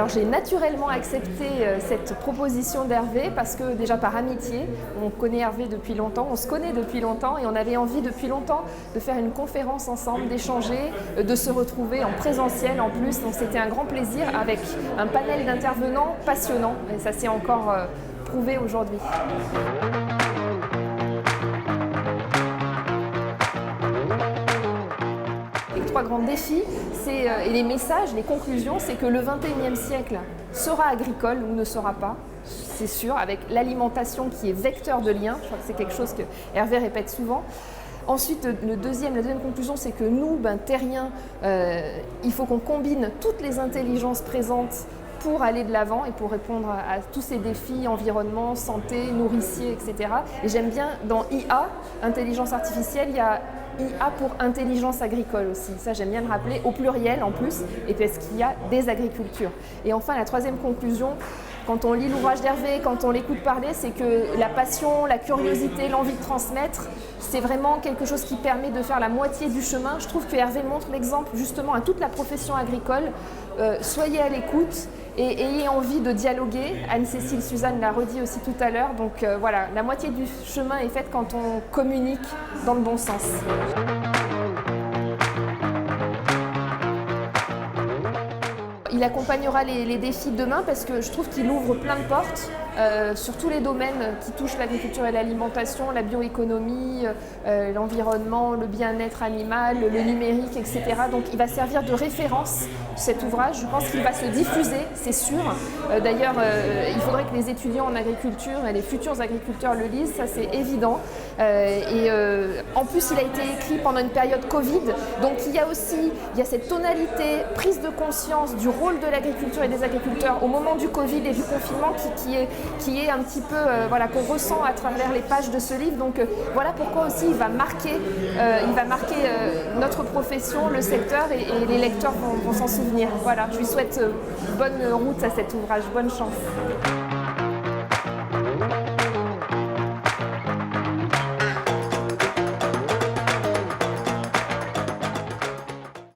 Alors j'ai naturellement accepté cette proposition d'Hervé parce que déjà par amitié, on connaît Hervé depuis longtemps, on se connaît depuis longtemps et on avait envie depuis longtemps de faire une conférence ensemble, d'échanger, de se retrouver en présentiel en plus. Donc c'était un grand plaisir avec un panel d'intervenants passionnants et ça s'est encore prouvé aujourd'hui. Les trois grands défis et les messages, les conclusions, c'est que le 21e siècle sera agricole ou ne sera pas, c'est sûr, avec l'alimentation qui est vecteur de lien. Je crois que c'est quelque chose que Hervé répète souvent. Ensuite, la deuxième conclusion, c'est que nous, terriens, il faut qu'on combine toutes les intelligences présentes pour aller de l'avant et pour répondre à tous ces défis, environnement, santé, nourricier, etc. Et j'aime bien, dans IA, intelligence artificielle, il y a IA pour intelligence agricole aussi. Ça, j'aime bien le rappeler, au pluriel en plus, et parce qu'il y a des agricultures. Et enfin, la troisième conclusion, quand on lit l'ouvrage d'Hervé, quand on l'écoute parler, c'est que la passion, la curiosité, l'envie de transmettre, c'est vraiment quelque chose qui permet de faire la moitié du chemin. Je trouve que Hervé montre l'exemple justement à toute la profession agricole. Soyez à l'écoute et ayez envie de dialoguer. Anne-Cécile Suzanne l'a redit aussi tout à l'heure. Donc voilà, la moitié du chemin est faite quand on communique dans le bon sens. Il accompagnera les défis de demain parce que je trouve qu'il ouvre plein de portes sur tous les domaines qui touchent l'agriculture et l'alimentation, la bioéconomie, l'environnement, le bien-être animal, le numérique, etc. Donc il va servir de référence cet ouvrage. Je pense qu'il va se diffuser, c'est sûr. D'ailleurs, il faudrait que les étudiants en agriculture et les futurs agriculteurs le lisent, ça c'est évident. En plus, il a été écrit pendant une période Covid, donc il y a cette tonalité, prise de conscience du rôle de l'agriculture et des agriculteurs au moment du Covid et du confinement qui est un petit peu, qu'on ressent à travers les pages de ce livre. Donc voilà pourquoi aussi il va marquer notre profession, le secteur et les lecteurs vont s'en souvenir. Voilà, je lui souhaite bonne route à cet ouvrage, bonne chance.